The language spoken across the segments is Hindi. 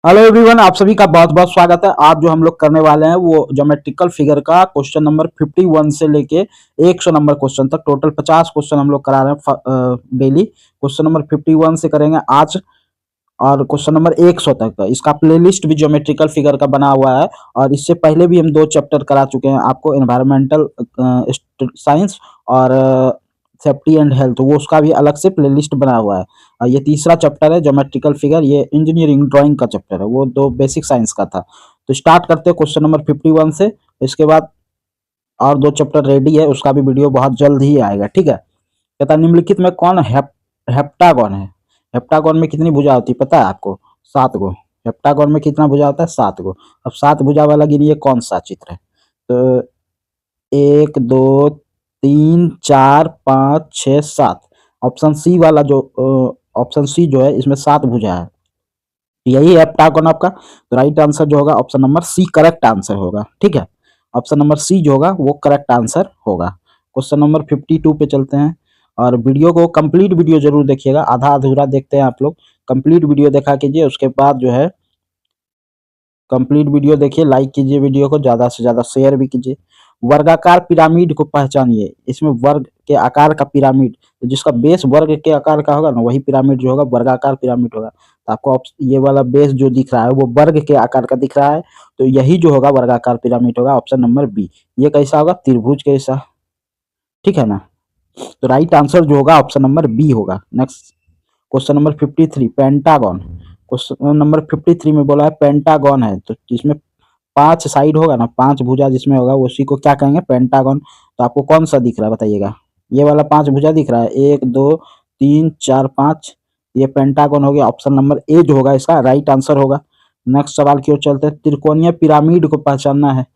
हेलो एवरीवन, आप सभी का बहुत बहुत स्वागत है। आज जो हम लोग करने वाले हैं वो ज्योमेट्रिकल फिगर का क्वेश्चन नंबर 51 से लेके 100 नंबर क्वेश्चन तक टोटल 50 क्वेश्चन हम लोग करा रहे हैं डेली। क्वेश्चन नंबर 51 से करेंगे आज और क्वेश्चन नंबर 100 तक। इसका प्लेलिस्ट भी ज्योमेट्रिकल फिगर का बना हुआ है और इससे पहले भी हम 2 चैप्टर करा चुके हैं आपको, एनवायरमेंटल साइंस और सेफ्टी एंड हेल्थ, वो उसका भी अलग से प्लेलिस्ट बना हुआ है। और ये तीसरा चैप्टर है ज्योमेट्रिकल फिगर, ये इंजीनियरिंग ड्राइंग का चैप्टर है, वो 2 बेसिक साइंस का था। तो स्टार्ट करते हैं क्वेश्चन नंबर 51 से। इसके बाद और 2 चैप्टर रेडी है, उसका भी वीडियो बहुत जल्द ही आएगा, ठीक है। कहता है निम्नलिखित में कौन हेप्टागोन है। हेप्टागोन में कितनी भुजा होती है पता है आपको? 7 गो। हेप्टागोन में कितना भुजा होता है? 7 गो। अब 7 भुजा वाला गिनिए कौन सा चित्र है। तो 1 2 3 4 5 6 7। ऑप्शन सी वाला जो ऑप्शन सी जो है इसमें 7 भुजा है, यही है हेप्टागोन आपका। तो राइट आंसर जो होगा option number C correct answer होगा, ठीक है। ऑप्शन नंबर सी जो होगा वो करेक्ट आंसर होगा। क्वेश्चन नंबर 52 पे चलते हैं और वीडियो को कंप्लीट वीडियो जरूर देखिएगा, आधा अधूरा देखते हैं आप लोग। कंप्लीट वीडियो देखा कीजिए, उसके बाद जो है कंप्लीट वीडियो देखिए, लाइक कीजिए वीडियो को, ज़्यादा से ज़्यादा शेयर भी कीजिए। वर्गाकार पिरामिड को पहचानिए। इसमें वर्ग के आकार का पिरामिड, तो जिसका बेस वर्ग के आकार का होगा ना वही पिरामिड जो होगा वर्गाकार पिरामिड होगा। तो आपको ये वाला बेस जो दिख रहा है वो वर्ग के आकार का दिख रहा है, तो यही जो होगा वर्गाकार पिरामिड होगा, ऑप्शन नंबर बी। ये कैसा होगा? त्रिभुज कैसा, ठीक है ना। तो राइट आंसर जो होगा ऑप्शन नंबर बी होगा। Next question number 53 pentagon. Question number 53 में बोला है पेंटागन है, तो जिसमें 5 साइड होगा ना, 5 भुजा जिसमें होगा उसी को क्या कहेंगे? पेंटागन। तो आपको कौन सा दिख रहा है बताइएगा? ये वाला 5 भुजा दिख रहा है, 1 2 3 4 5, ये पेंटागन हो गया। ऑप्शन नंबर ए जो होगा इसका राइट आंसर होगा। नेक्स्ट सवाल की ओर चलते हैं। त्रिकोणीय पिरामिड को पहचानना है,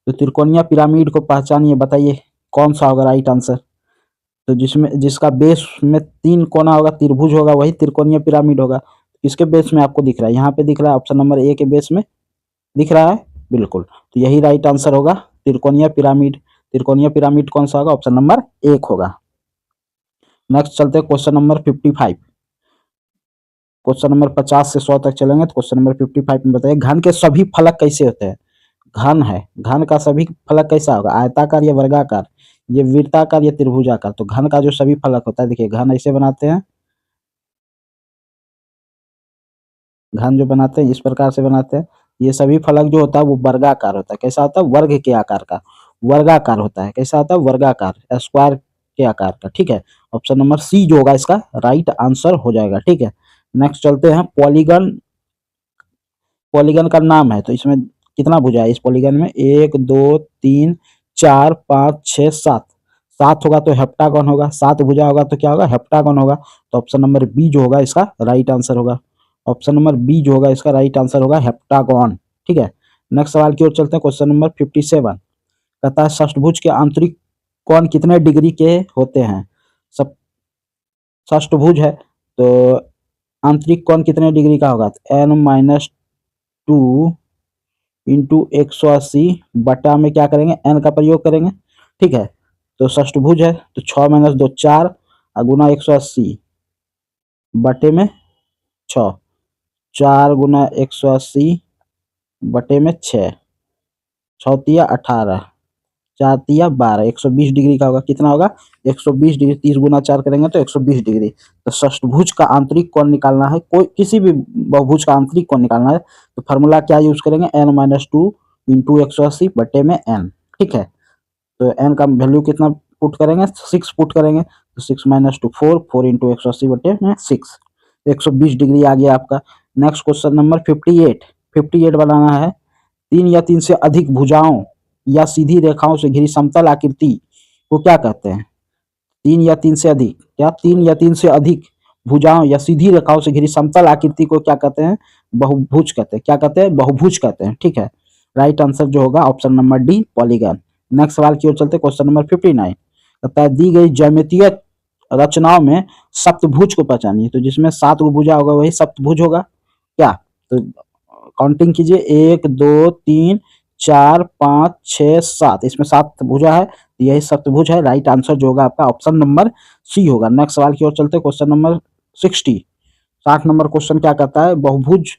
तो त्रिकोणीय पिरामिड को पहचानिए, बताइए कौन सा होगा राइट आंसर। तो जिसमें जिसका बेस में 3 कोना होगा, त्रिभुज होगा, वही त्रिकोणीय पिरामिड होगा। किसके बेस में आपको दिख रहा है? यहाँ पे दिख रहा है ऑप्शन नंबर ए के बेस में दिख रहा है, बिल्कुल। तो यही राइट आंसर होगा, त्रिकोणीय पिरामिड। त्रिकोणीय पिरामिड कौन सा होगा? ऑप्शन नंबर 1 होगा। नेक्स्ट चलते हैं क्वेश्चन नंबर 55। क्वेश्चन नंबर 50 से 100 तक चलेंगे। तो क्वेश्चन नंबर 55 में बताइए घन के सभी फलक कैसे होते हैं। घन है, घन का सभी फलक कैसा होगा? आयताकार या वर्गाकार, ये वृत्ताकार या त्रिभुजाकार। तो घन का जो सभी फलक होता है, देखिए घन ऐसे बनाते हैं, घन जो बनाते हैं इस प्रकार से बनाते हैं। ये सभी फलक जो होता है वो वर्गाकार होता है। कैसा होता है? वर्ग के आकार का, वर्गाकार होता है। कैसा होता है? वर्गाकार, स्क्वायर के आकार का, ठीक है। ऑप्शन नंबर सी जो होगा इसका राइट आंसर हो जाएगा, ठीक है। नेक्स्ट चलते हैं पॉलीगन। पॉलीगन का नाम है, तो इसमें कितना भुजा है इस पॉलीगन में? 1 2 3 4 5 6 7। 7 होगा तो हेप्टागन होगा, 7 भुजा होगा तो क्या होगा? हेप्टागन होगा। तो ऑप्शन नंबर बी जो होगा इसका राइट आंसर होगा। ऑप्शन नंबर बी जो होगा इसका राइट आंसर होगा हेप्टागन, ठीक है। नेक्स्ट सवाल की ओर चलते हैं। क्वेश्चन नंबर 57 कहता है षष्ठभुज के आंतरिक कोण कितने डिग्री के होते हैं? सब षष्ठभुज है तो आंतरिक कोण कितने डिग्री का होगा? n-2 इंटू 180 बटा में क्या करेंगे? n का प्रयोग करेंगे, ठीक है। तो षष्ठभुज है तो 6 - 2 4 गुना 180 बटे में 6, 4 गुना 180 बटे में 6, 6 तिया 18, 4 तिया 12, 120 डिग्री का होगा। कितना होगा? 120 डिग्री। 30 गुना 4 करेंगे तो 120 डिग्री। तो षष्ठभुज का आंतरिक कोण निकालना है, कोई किसी भी बहुभुज का आंतरिक कोण निकालना है, तो फार्मूला क्या यूज करेंगे? n-2 इंटू 180 बटे में n, ठीक है। तो n का वैल्यू कितना पुट करेंगे? 6 पुट करेंगे, तो 6 - 2 4, 4 इंटू 180 बटे में 6, 120 डिग्री आ गया आपका। नेक्स्ट क्वेश्चन नंबर 58 बनाना है। 3 या 3 से अधिक भुजाओं या सीधी रेखाओं से घिरी समतल आकृति को क्या कहते हैं? 3 या 3 से अधिक, क्या 3 या 3 से अधिक भुजाओं या सीधी रेखाओं से घिरी समतल आकृति को क्या कहते हैं? बहुभुज कहते हैं। क्या कहते हैं? बहुभुज कहते हैं, ठीक है। राइट आंसर जो होगा option number D polygon. Next सवाल की ओर चलते हैं। क्वेश्चन नंबर 59 कहता है दी गई ज्यामितीय रचनाओं में सप्तभुज को पहचानिए। तो जिसमें 7 गो भुजा होगा वही सप्तभुज होगा क्या? तो काउंटिंग कीजिए, 1 2 3 4 5 6 7, इसमें 7 भुजा है, यही सप्तभुज है। राइट आंसर जो होगा आपका ऑप्शन नंबर सी होगा। नेक्स्ट सवाल की ओर चलते हैं। क्वेश्चन नंबर 60 नंबर क्वेश्चन क्या कहता है? बहुभुज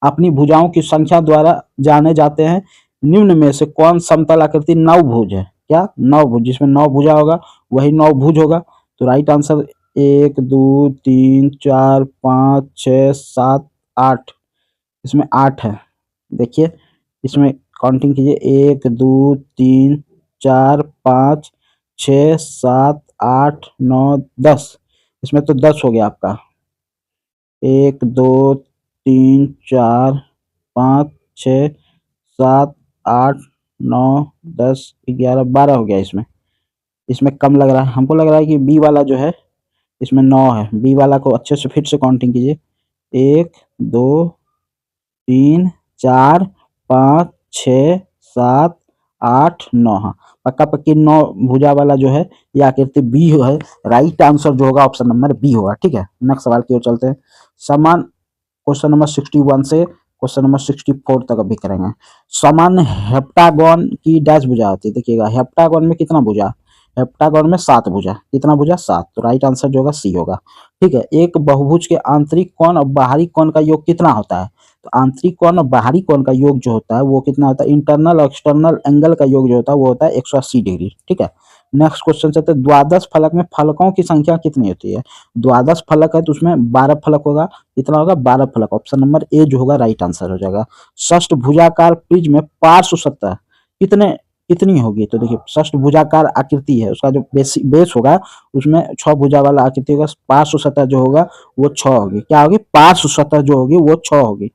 अपनी भुजाओं की संख्या द्वारा जाने जाते हैं। निम्न में से कौन समतल आकृति नवभुज है? क्या? नवभुज, जिसमें 9 भुजा होगा वही नवभुज होगा। तो राइट आंसर 1 2 3 4 5 6 7 8, इसमें 8 है। देखिए इसमें काउंटिंग कीजिए, 1 2 3 4 5 6 7 8 9 10, इसमें तो 10 हो गया आपका। 1 2 3 4 5 6 7 8 9 10 11 12 हो गया। इसमें इसमें कम लग रहा है, हमको लग रहा है कि बी वाला जो है इसमें 9 है। बी वाला को अच्छे से फिर से काउंटिंग कीजिए, 1 2 3 4 5 6 7 8 9। हाँ, पक्का पक्की 9 भुजा वाला जो है ये आकृति बी है। राइट आंसर जो होगा ऑप्शन नंबर बी होगा। ठीक है, नेक्स्ट सवाल की ओर चलते हैं। समान क्वेश्चन नंबर 61 से क्वेश्चन नंबर 64 तक अभी करेंगे। सामान्य हेप्टागोन की डैश भुजा होती है। देखिएगा हेप्टागोन में कितना भुजा? हेप्टागोन में 7 भुजा। कितना भुजा? 7। तो राइट आंसर जो होगा सी होगा। ठीक है, एक बहुभुज के आंतरिक कोण और बाहरी कोण का योग कितना होता है? तो आंतरिक कोण और बाहरी कोण का योग जो होता है वो कितना होता है? इंटरनल और एक्सटर्नल एंगल का योग जो होता है वो होता है 180 डिग्री। ठीक है, नेक्स्ट क्वेश्चन चलते हैं। द्वादश फलक में फलकों की संख्या कितनी होती है? द्वादश फलक है तो उसमें 12 फलक होगा। कितना होगा? 12 फलक। ऑप्शन नंबर ए जो होगा राइट आंसर हो जाएगा। षष्ठ भुजाकार प्रिज्म में पार्श्व सतह कितने कितनी होगी? तो देखिए षष्ठ भुजाकार आकृति है, उसका जो बेस होगा उसमें 6 भुजा वाला आकृति होगा। पार्श्व सतह जो होगा वो 6 होगी। क्या होगी? पार्श्व सतह जो होगी वो 6 होगी।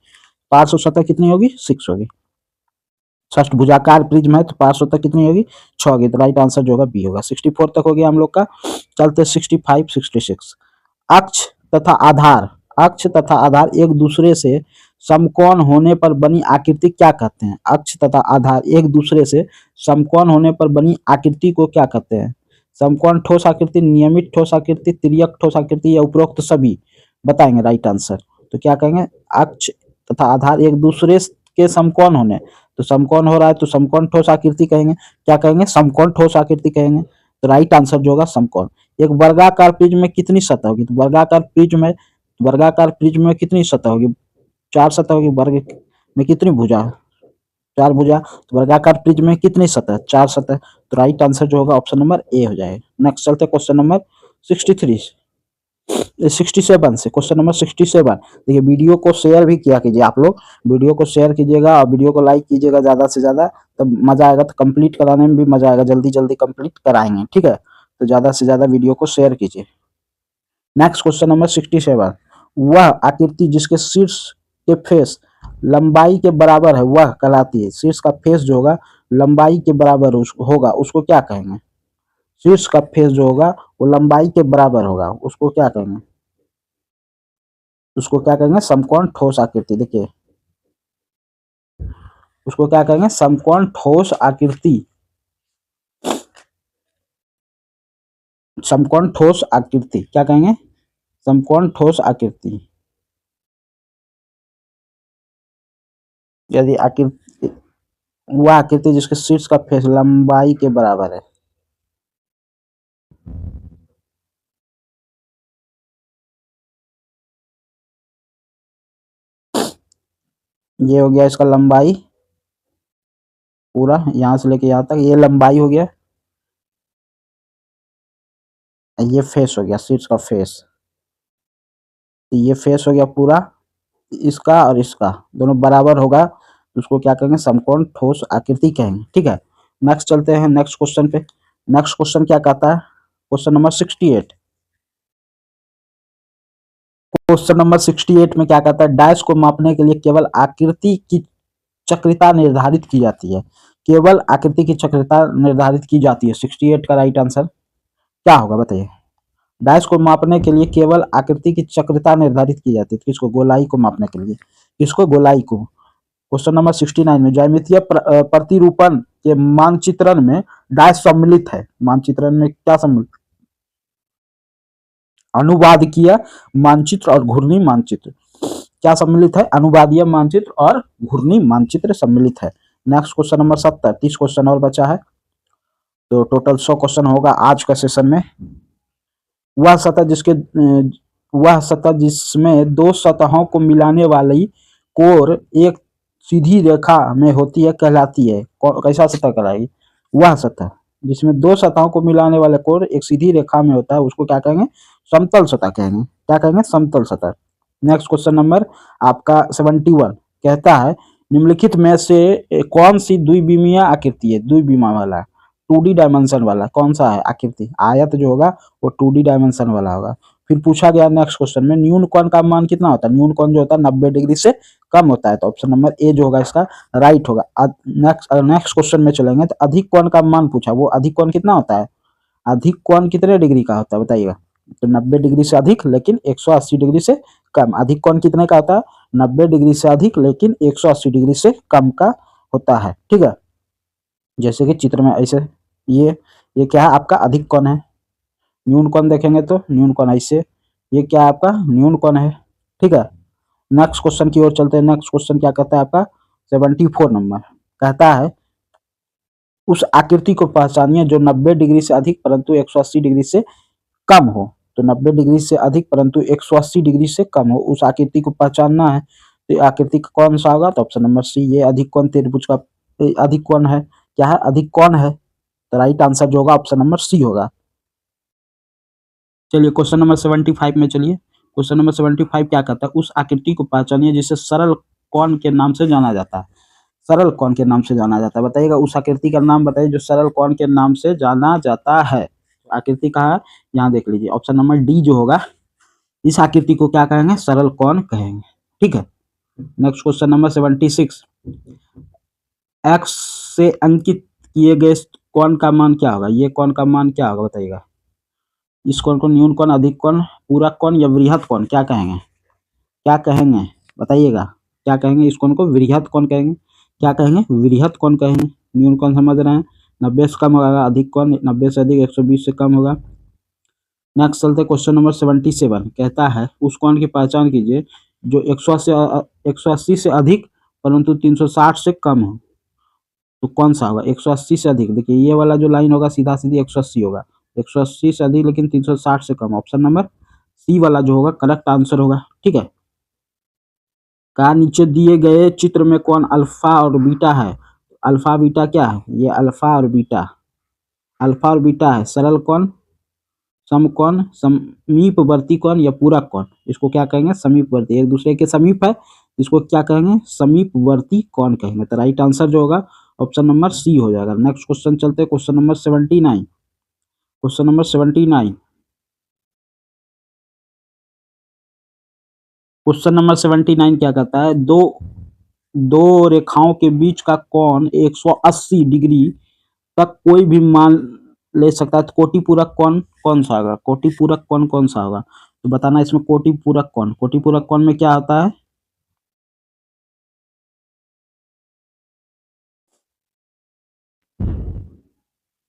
पार्श्व सतह कितनी होगी? 6 होगी। षष्ठ भुजाकार प्रिज्म है तो पार्श्व सतह कितनी होगी? 6 होगी। तो राइट आंसर जो होगा बी होगा। 64 तक हो गया हम लोग का। चलते 65 66। अक्ष तथा आधार, अक्ष तथा आधार एक दूसरे से समकोण होने पर बनी आकृति क्या कहते हैं? अक्ष तथा आधार एक दूसरे से समकोण होने पर बनी आकृति को क्या कहते हैं? समकोण ठोस आकृति, नियमित ठोस आकृति, तिर्यक ठोस आकृति या उपरोक्त सभी? बताएंगे राइट आंसर। तो क्या कहेंगे? अक्ष तथा आधार एक दूसरे के समकोण होने, तो समकोण हो रहा है तो समकोण ठोस आकृति कहेंगे। क्या कहेंगे? समकोण ठोस आकृति कहेंगे। तो राइट आंसर जो होगा समकोण। एक वर्गाकार प्रिज्म में कितनी सतह होगी? तो वर्गाकार प्रिज्म में कितनी सतह होगी? 4 सतह होगी। वर्ग में कितनी भुजा? 4 भुजा। तो वर्गाकार प्रिज्म में कितनी सतह? 4 सतह। तो राइट आंसर जो होगा ऑप्शन नंबर ए हो जाएगा। नेक्स्ट चलते हैं क्वेश्चन नंबर 63 67 से। Question number 67। देखिए वीडियो को शेयर भी किया कीजिए आप लोग, वीडियो को शेयर कीजिएगा और वीडियो को लाइक कीजिएगा ज़्यादा से ज़्यादा, तब मज़ा आएगा। तो कंप्लीट कराने में भी मज़ा आएगा, जल्दी जल्दी कंप्लीट कराएंगे। ठीक है, तो ज़्यादा से ज़्यादा वीडियो को शेयर कीजिए। Next question number 67। वह आकृति जिसके शीर्ष के फेस लंबाई के बराबर है वह कहलाती है। शीर्ष का फेस जो होगा लंबाई के बराबर होगा उसको क्या कहेंगे? शीर्ष का फेस जो होगा वो लंबाई के बराबर होगा उसको क्या कहेंगे? उसको क्या कहेंगे? समकोण ठोस आकृति। देखिए उसको क्या कहेंगे? समकोण ठोस आकृति। समकोण ठोस आकृति क्या कहेंगे? समकोण ठोस आकृति। यदि आकृति वह आकृति जिसके शीर्ष का फेस लंबाई के बराबर है। ये हो गया इसका लंबाई, पूरा यहाँ से लेके यहाँ तक ये लंबाई हो गया। ये फेस हो गया, शीर्ष का फेस। ये फेस हो गया पूरा, इसका और इसका दोनों बराबर होगा तो उसको क्या कहेंगे? समकोण ठोस आकृति कहेंगे। ठीक है, नेक्स्ट चलते हैं नेक्स्ट क्वेश्चन पे। नेक्स्ट क्वेश्चन क्या कहता है? Question number 68। क्वेश्चन नंबर 68 में क्या कहता है? डैश को मापने के लिए केवल आकृति की चक्रिता निर्धारित की जाती है। केवल आकृति की चक्रिता निर्धारित की जाती है। 68 का राइट आंसर क्या होगा बताइए? डैश को मापने के लिए केवल आकृति की चक्रिता निर्धारित की जाती है। किसको? गोलाई को मापने के लिए। किसको? गोलाई को। क्वेश्चन नंबर 69 में ज्यामितीय प्रतिरूपण के मानचित्रण में डैश सम्मिलित है। मानचित्रण में क्या सम्मिलित? अनुवादकीय मानचित्र और घूर्णी मानचित्र। क्या सम्मिलित है? अनुवादीय मानचित्र और घूर्णी मानचित्र सम्मिलित है। Next question number 70। 30 क्वेश्चन और बचा है तो टोटल 100 क्वेश्चन होगा आज का सेशन में। वह सतह जिसमें दो सतहों को मिलाने वाली कोर एक सीधी रेखा में होती है कहलाती है? कैसा सतह कहलाएगी? वह सतह जिसमें दो सतहों को मिलाने वाला कोर एक सीधी रेखा में होता है उसको क्या कहेंगे? समतल सतह कहेंगे। क्या कहेंगे? समतल सतह। नेक्स्ट क्वेश्चन नंबर आपका 71 कहता है निम्नलिखित में से कौन सी द्विविमीय आकृति है? द्विविमा वाला 2D डायमेंशन वाला कौन सा है आकृति? आयत जो होगा वो 2D डायमेंशन वाला होगा। फिर पूछा गया नेक्स्ट क्वेश्चन में न्यून कोण का मान कितना होता है? न्यून कोण जो होता है 90 डिग्री से कम होता है, तो ऑप्शन नंबर ए जो होगा इसका राइट होगा। नेक्स्ट क्वेश्चन में चलेंगे तो अधिक कोण का मान पूछा, वो अधिक कोण कितना होता है? अधिक कोण कितने डिग्री का होता है बताइएगा? तो 90 डिग्री से अधिक लेकिन 180 डिग्री से कम। अधिक कोण कितने का होता है? 90 डिग्री से अधिक लेकिन 180 डिग्री से कम का होता है। ठीक है, जैसे कि चित्र में ऐसे ये क्या है आपका अधिक कोण है। न्यून कोण देखेंगे तो न्यून कोण ऐसे, ये क्या है आपका न्यून कोण है। ठीक है, नेक्स्ट क्वेश्चन की ओर चलते हैं। नेक्स्ट क्वेश्चन क्या कहता है आपका 74 नंबर कहता है उस आकृति को पहचानिए जो 90 डिग्री से अधिक परंतु 180 डिग्री से कम हो। तो 90 डिग्री से अधिक परंतु 180 डिग्री से कम हो उस आकृति को पहचानना है, तो आकृति कौन सा होगा? तो ऑप्शन नंबर सी, ये अधिक कोण त्रिभुज का अधिक कोण है। क्या है? अधिक कोण है। तो राइट आंसर जो होगा ऑप्शन नंबर सी होगा। चलिए क्वेश्चन नंबर 75 में चलिए। क्वेश्चन नंबर 75 क्या कहता है उस आकृति को पहचानिए जिसे सरल कोण के नाम से जाना जाता है। सरल कोण के नाम से जाना जाता है, बताइएगा उस आकृति का नाम बताइए जो सरल कोण के नाम से जाना जाता है। आकृति कहाँ है? यहाँ देख लीजिए, ऑप्शन नंबर डी जो होगा इस आकृति को क्या कहेंगे? सरल कोण कहेंगे। ठीक है, नेक्स्ट क्वेश्चन नंबर 76 एक्स से अंकित किए गए कोण का मान क्या होगा? ये कोण का मान क्या होगा बताइएगा? इस कोण को न्यून कोण, अधिक कोण, पूरक कोण या वृहद कोण क्या कहेंगे? क्या कहेंगे बताइएगा? क्या कहेंगे? इस कोण को वृहद कोण कहेंगे। क्या कहेंगे? वृहद कोण कहेंगे। न्यून कोण समझ रहे हैं, 90 से कम होगा। अधिक कोण 90 से अधिक 120 से कम होगा। नेक्स्ट चलते क्वेश्चन नंबर 77 कहता है उस कोण की पहचान कीजिए जो 180 से अधिक परंतु 360 से कम हो। तो कौन सा होगा? 180 से अधिक, देखिए ये वाला जो लाइन होगा सीधा सीधी 180 होगा। 180 से अधिक लेकिन 360 से कम, ऑप्शन नंबर सी वाला जो होगा करेक्ट आंसर होगा। ठीक है, का नीचे दिए गए चित्र में कौन अल्फा और बीटा है? अल्फा बीटा क्या है? ये अल्फा और बीटा, अल्फा और बीटा है सरल कोण, समकोण, समीपवर्ती कोण या पूरक कोण। इसको क्या कहेंगे? समीपवर्ती, एक दूसरे के समीप है, इसको क्या कहेंगे? समीपवर्ती कोण कहेंगे। तो राइट आंसर जो होगा ऑप्शन नंबर सी हो जाएगा। नेक्स्ट क्वेश्चन चलते हैं question number 79। Question number 79, question number 79 क्या कहता है दो रेखाओं के बीच का कोण 180 डिग्री तक कोई भी मान ले सकता है, तो कोटि पूरक कोण कौन सा होगा? कोटि पूरक कोण कौन सा होगा? तो बताना इसमें कोटि पूरक कोण, कोटि पूरक कोण में क्या होता है?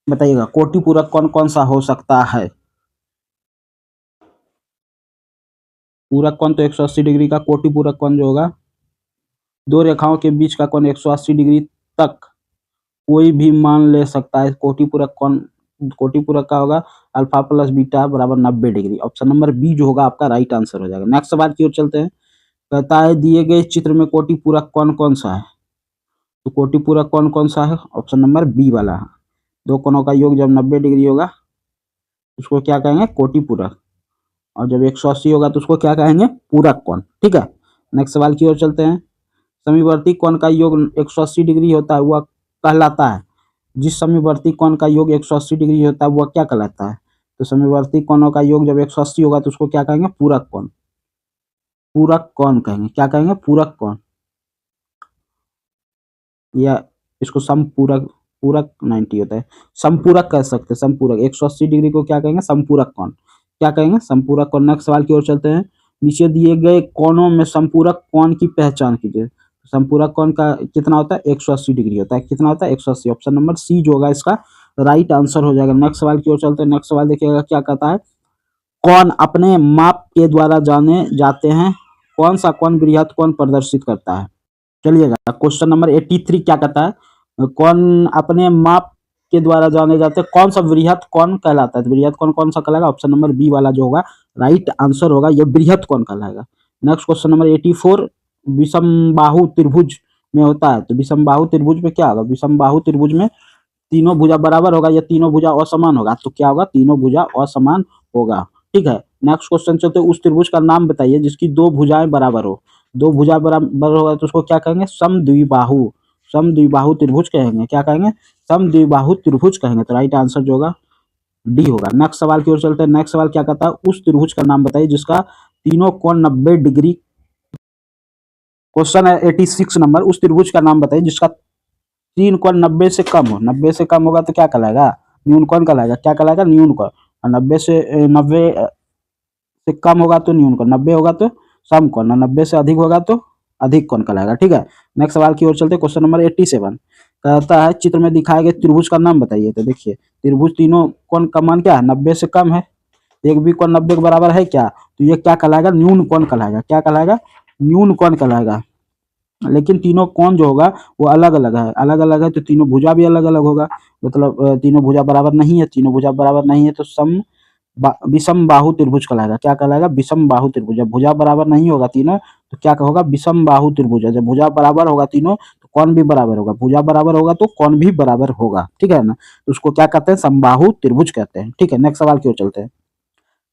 बताइएगा कोटि पूरक कोण कौन सा हो सकता है? पूरक कोण तो 180 डिग्री का, कोटि पूरक कोण जो होगा दो रेखाओं के बीच का कोण 180 डिग्री तक कोई भी मान ले सकता है। कोटि पूरक कोण, कोटि पूरक का होगा अल्फा प्लस बीटा बराबर 90 डिग्री। ऑप्शन नंबर बी जो होगा आपका राइट आंसर हो जाएगा। नेक्स्ट सवाल की ओर चलते हैं। कहता है दिए गए चित्र में कोटि पूरक कोण कौन सा है? तो कोटि पूरक कोण कौन सा है? ऑप्शन नंबर बी वाला है। दो कोणों का योग जब 90 डिग्री होगा उसको क्या कहेंगे? कोटि पूरक, और जब 180 होगा तो उसको क्या कहेंगे? पूरक कोण। ठीक है, नेक्स्ट सवाल की ओर चलते हैं। समीवर्ती कोण का योग 180 डिग्री होता है वह कहलाता है, जिस समीवर्ती कोण का योग 180 डिग्री होता है वह क्या कहलाता है? तो समीवर्ती कोणों का योग जब 180 होगा तो उसको क्या कहेंगे? पूरक कोण, पूरक कोण कहेंगे। क्या कहेंगे? पूरक कोण, या इसको समपूरक, पूरक 90 होता है, समपूरक कह सकते हैं। समपूरक 180 डिग्री को क्या कहेंगे? समपूरक कोण। क्या कहेंगे? समपूरक कोण। नेक्स्ट सवाल की ओर चलते हैं। नीचे दिए गए कोणों में समपूरक कोण की पहचान कीजिए। समपूरक कोण का कितना होता है? 180 डिग्री होता है। कितना होता है? 180। ऑप्शन नंबर सी जो होगा इसका राइट आंसर हो जाएगा। नेक्स्ट सवाल की ओर चलते हैं। नेक्स्ट सवाल देखिएगा क्या कहता है। कौन अपने माप के द्वारा जाने जाते हैं? कौन सा कोण बृहद कोण प्रदर्शित करता है? चलिएगा क्वेश्चन नंबर 83 क्या कहता है कौन अपने माप के द्वारा जाने जाते हैं कौन सा वृहद कोण कहलाता है? तो वृहद कोण कौन सा कहलाएगा? ऑप्शन नंबर बी वाला जो होगा राइट आंसर होगा, ये वृहद कोण कहलाएगा। नेक्स्ट क्वेश्चन नंबर 84 विषम बाहु त्रिभुज में होता है, तो विषम बाहु त्रिभुज में क्या होगा, विषम बाहु त्रिभुज में तीनों भुजा बराबर होगा या तीनों भुजा असमान होगा, तो क्या होगा, तीनों भुजा असमान होगा। ठीक है, नेक्स्ट क्वेश्चन चलते उस त्रिभुज का नाम बताइए जिसकी दो भुजाएं बराबर हो। दो भुजा बराबर होगा तो उसको क्या कहेंगे, समद्विबाहु। समद्विबाहु त्रिभुज कहेंगे, क्या कहेंगे, समद्विबाहु त्रिभुज कहेंगे। तो राइट आंसर जो होगा डी होगा। नेक्स्ट सवाल की ओर चलते हैं। नेक्स्ट सवाल क्या कहता है, उस त्रिभुज का नाम बताइए जिसका तीनों कोण 90 डिग्री। क्वेश्चन है 86 नंबर, उस त्रिभुज का नाम बताइए जिसका तीन कोण 90 से कम हो। 90 से कम होगा तो क्या कहलाएगा, न्यून कोण कहलाएगा। क्या कहलाएगा, न्यून कोण। और 90 से कम होगा तो न्यून कोण, 90 होगा तो सम कोण, और 90 से अधिक होगा तो अधिक कोण कहलाएगा। ठीक है, नेक्स्ट सवाल की ओर चलते हैं। क्वेश्चन नंबर 87 कहता है चित्र में दिखाए गए त्रिभुज का नाम बताइए। तो देखिए त्रिभुज तीनों कोण का मान क्या है, 90 से कम है, एक भी कोण 90 के बराबर है क्या, तो ये क्या कहलाएगा, न्यून कोण कहलाएगा। क्या कहलाएगा, न्यून कोण कहलाएगा। लेकिन तीनों कोण जो होगा वो अलग अलग है, अलग अलग है तो तीनों भुजा भी अलग अलग होगा। मतलब तीनों भुजा बराबर नहीं है, तीनों भुजा बराबर नहीं है तो विषम बाहु त्रिभुज कहलाएगा। क्या कहलाएगा, विषम बाहु त्रिभुज। जब भुजा बराबर नहीं होगा तीनों तो क्या होगा, विषम बाहु त्रिभुज। जब भुजा बराबर होगा तीनों तो कोण भी बराबर होगा, भुजा बराबर होगा तो कोण भी बराबर होगा। ठीक है ना, तो उसको क्या कहते हैं, समबाहु त्रिभुज कहते हैं। ठीक है, नेक्स्ट सवाल की ओर चलते हैं।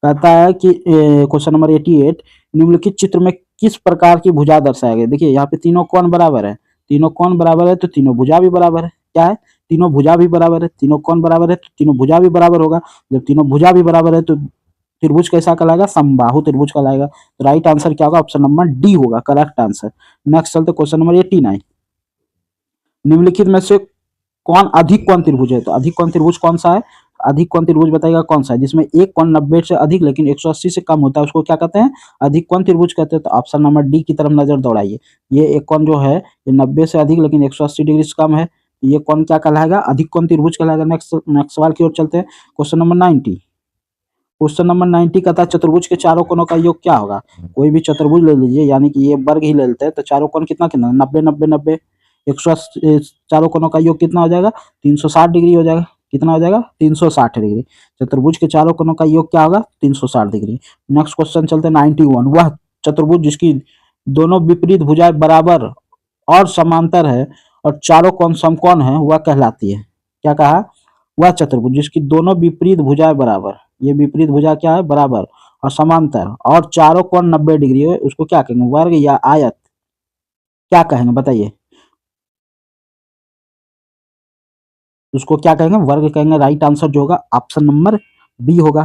कहता है कि क्वेश्चन नंबर 88 निम्नलिखित चित्र में किस प्रकार की भुजा दर्शाया गया। देखिए यहाँ पे तीनों कोण बराबर है, तीनों कोण बराबर है तो तीनों भुजा भी बराबर है। क्या है, तीनों भुजा भी बराबर है, तीनों कोण बराबर है तो तीनों भुजा भी बराबर होगा। जब तीनों भुजा भी बराबर है तो त्रिभुज कैसा कहलाएगा, समबाहु त्रिभुज कहलाएगा। तो राइट आंसर क्या होगा, ऑप्शन नंबर डी होगा करेक्ट आंसर। नेक्स्ट चलते क्वेश्चन नंबर 89 निम्नलिखित में से कौन अधिक कोण त्रिभुज है। तो अधिक कोण त्रिभुज कौन सा है, अधिक कोण त्रिभुज बताइएगा कौन सा है जिसमें एक कोण 90 से अधिक लेकिन 180 से कम होता है, उसको क्या कहते हैं, अधिक कोण त्रिभुज कहते हैं। तो ऑप्शन नंबर डी की तरफ नजर दौड़ाइए। ये एक कोण जो है ये 90 से अधिक लेकिन 180 डिग्री से कम है, ये कोण क्या कहलाएगा, अधिक कोण त्रिभुज कहलाएगा। नेक्स्ट सवाल की ओर चलते हैं। क्वेश्चन नंबर 90, क्वेश्चन नंबर 90 कहता है चतुर्भुज के चारों कोणों का योग क्या होगा। कोई भी चतुर्भुज ले लीजिए, यानी कि ये वर्ग ही ले लेते हैं, तो चारों कोण कितना कितना, 90 90 90, 180, चारों कोणों का योग कितना हो जाएगा, 360 डिग्री हो जाएगा। कितना हो जाएगा, 360 डिग्री। चतुर्भुज के चारों कोणों का योग क्या होगा, 360 डिग्री। नेक्स्ट क्वेश्चन चलते हैं 91, वह चतुर्भुज जिसकी दोनों विपरीत भुजाएं बराबर और समांतर है और चारों कोण समकोण है वह कहलाती है। क्या कहा, वह चतुर्भुज जिसकी दोनों विपरीत भुजाएं बराबर, ये विपरीत भुजा क्या है, बराबर और समांतर और चारों कोण 90 डिग्री है, उसको क्या कहेंगे, वर्ग या आयत, क्या कहेंगे बताइए, उसको क्या कहेंगे, वर्ग कहेंगे। राइट आंसर जो होगा ऑप्शन नंबर बी होगा।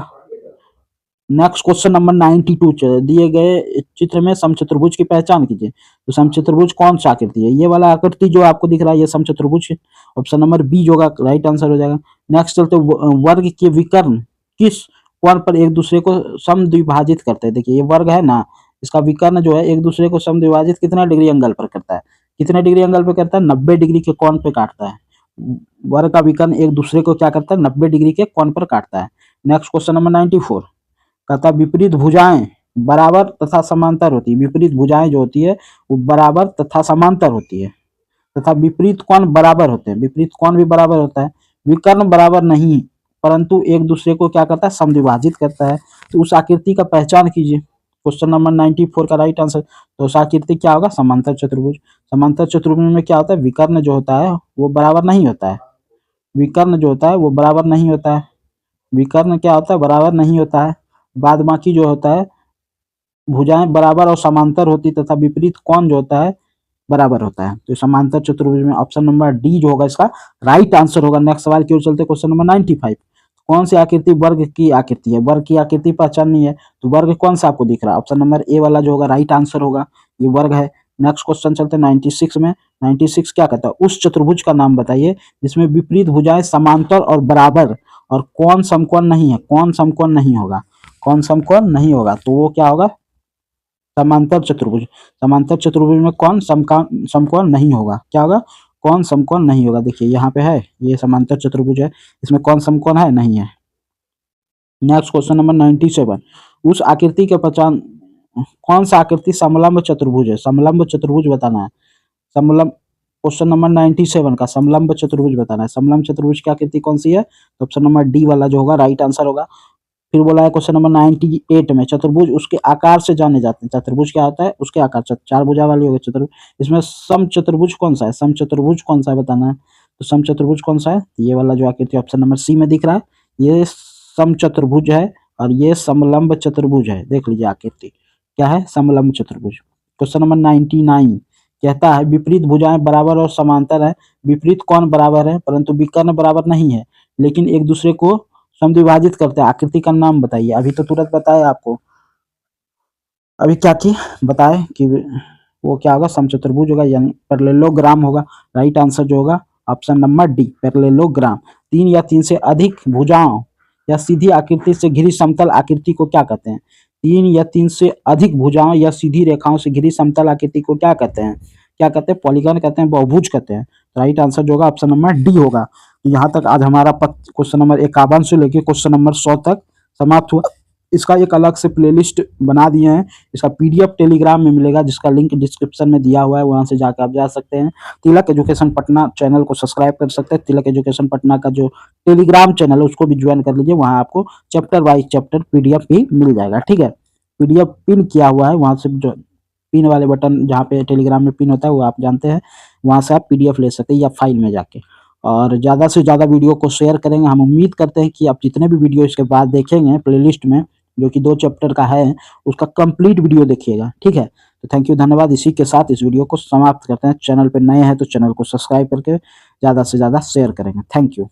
नेक्स्ट क्वेश्चन नंबर 92 दिए गए चित्र में समचतुर्भुज की पहचान कीजिए। तो समचतुर्भुज कौन सा आकृति है, ये वाला आकृति जो आपको दिख रहा है ये समचतुर्भुज है। ऑप्शन नंबर बी जो होगा राइट आंसर हो जाएगा। नेक्स्ट चलते वर्ग के विकर्ण किस कोण पर एक दूसरे को समद्विभाजित करते हैं। देखिए ये वर्ग है ना, इसका विकर्ण जो है एक दूसरे को समद्विभाजित कितना डिग्री एंगल पर करता है, कितने डिग्री एंगल पे करता है, 90 डिग्री के कोण पे काटता है। वर्ग का विकर्ण एक दूसरे को क्या करता है, 90 डिग्री के कोण पर काटता है। नेक्स्ट क्वेश्चन नंबर 94 कहता है विपरीत भुजाएं बराबर तथा समांतर होती है। विपरीत भुजाएं जो होती है वो बराबर तथा समांतर होती है, तथा विपरीत कोण बराबर होते हैं, विपरीत कोण भी बराबर होता है। विकर्ण बराबर नहीं परंतु एक दूसरे को क्या करता है, समद्विभाजित करता है। तो उस आकृति का पहचान कीजिए। क्वेश्चन नंबर 94 का राइट आंसर, तो उस आकृति क्या होगा, समांतर चतुर्भुज। समांतर चतुर्भुज में क्या होता है, विकर्ण जो होता है वो बराबर नहीं होता है, विकर्ण जो होता है वो बराबर नहीं होता है, विकर्ण क्या होता है, बराबर नहीं होता है। बाद बाकी जो होता है भुजाएं बराबर और समांतर होती तथा विपरीत कोण जो होता है बराबर होता है। तो समांतर चतुर्भुज में ऑप्शन नंबर डी जो होगा इसका राइट आंसर होगा। नेक्स्ट सवाल की ओर चलते क्वेश्चन नंबर 95, कौन सी आकृति वर्ग की आकृति है, वर्ग की आकृति पहचाननी है। तो वर्ग कौन सा आपको दिख रहा है, ऑप्शन नंबर ए वाला जो होगा राइट आंसर होगा, ये वर्ग है। नेक्स्ट क्वेश्चन चलते हैं 96 में। 96 क्या कहता है, उस चतुर्भुज का नाम बताइए जिसमें विपरीत भुजाएं समांतर और बराबर और कोण समकोण नहीं है। कोण समकोण नहीं होगा, कोण समकोण नहीं होगा तो वो क्या होगा, समांतर चतुर्भुज। समांतर चतुर्भुज में कौन समकोण नहीं होगा, क्या होगा, कौन समकोण नहीं होगा। देखिए यहाँ पे है, ये समांतर चतुर्भुज है, इसमें कौन समकोण है, नहीं है। नेक्स्ट क्वेश्चन नंबर 97, उस आकृति के पहचान, कौन सा आकृति समलंब चतुर्भुज है, समलंब चतुर्भुज बताना है। समलंब, क्वेश्चन नंबर 97 का समलंब चतुर्भुज बताना है। समलंब चतुर्भुज की आकृति कौन सी है, तो ऑप्शन नंबर डी वाला जो होगा राइट आंसर होगा। फिर बोला है क्वेश्चन नंबर 98 में चतुर्भुज उसके आकार से जाने जाते हैं। चतुर्भुज क्या होता है? उसके आकार से। चार भुजा वाली हो गई चतुर्भुज। इसमें समचतुर्भुज कौन सा है? समचतुर्भुज कौन सा है बताना है। तो समचतुर्भुज कौन सा है? ये वाला जो आकृति ऑप्शन नंबर सी में दिख रहा है, ये समचतुर्भुज है और ये समलंब चतुर्भुज है। देख लीजिए आकृति क्या है, समलंब चतुर्भुज। क्वेश्चन नंबर 99 कहता है विपरीत भुजाएं बराबर और समांतर है। विपरीत कोण बराबर है परंतु विकर्ण बराबर नहीं है, लेकिन एक दूसरे को समद्विभाजित करते हैं। आकृति का नाम बताइए। अभी तो तुरंत बताया आपको, अभी क्या किए बताए कि वो क्या होगा, समचतुर्भुज होगा यानी पैरेललोग्राम होगा। राइट आंसर जो होगा ऑप्शन नंबर डी, पैरेललोग्राम। तीन या तीन से अधिक भुजाओं या सीधी आकृति से घिरी समतल आकृति को क्या कहते हैं? तीन या तीन से अधिक भुजाओं या सीधी रेखाओं से घिरी समतल आकृति को क्या कहते हैं? क्या कहते हैं? पॉलीगन कहते हैं, बहुभुज कहते हैं। राइट आंसर जो होगा ऑप्शन नंबर डी होगा। तो यहाँ तक आज हमारा क्वेश्चन नंबर 51 से लेके क्वेश्चन नंबर 100 तक समाप्त हुआ। इसका एक अलग से प्लेलिस्ट बना दिए हैं। इसका पीडीएफ टेलीग्राम में मिलेगा, जिसका लिंक डिस्क्रिप्शन में दिया हुआ है, वहां से जाकर आप जा सकते हैं। तिलक एजुकेशन पटना चैनल को सब्सक्राइब कर सकते हैं। तिलक एजुकेशन पटना का जो टेलीग्राम चैनल है उसको भी ज्वाइन कर लीजिए, वहां आपको चैप्टर वाइज चैप्टर पीडीएफ भी मिल जाएगा। ठीक है, पीडीएफ पिन किया हुआ है, वहां से जो पिन वाले बटन जहाँ पे टेलीग्राम में पिन होता है वो आप जानते हैं, वहां से आप पीडीएफ ले सकते हैं या फाइल में जाके। और ज़्यादा से ज़्यादा वीडियो को शेयर करेंगे। हम उम्मीद करते हैं कि आप जितने भी वीडियो इसके बाद देखेंगे प्लेलिस्ट में, जो कि 2 चैप्टर का है, उसका कंप्लीट वीडियो देखिएगा। ठीक है, तो थैंक यू, धन्यवाद। इसी के साथ इस वीडियो को समाप्त करते हैं। चैनल पे नए हैं तो चैनल को सब्सक्राइब करके ज़्यादा से ज़्यादा शेयर करेंगे। Thank you.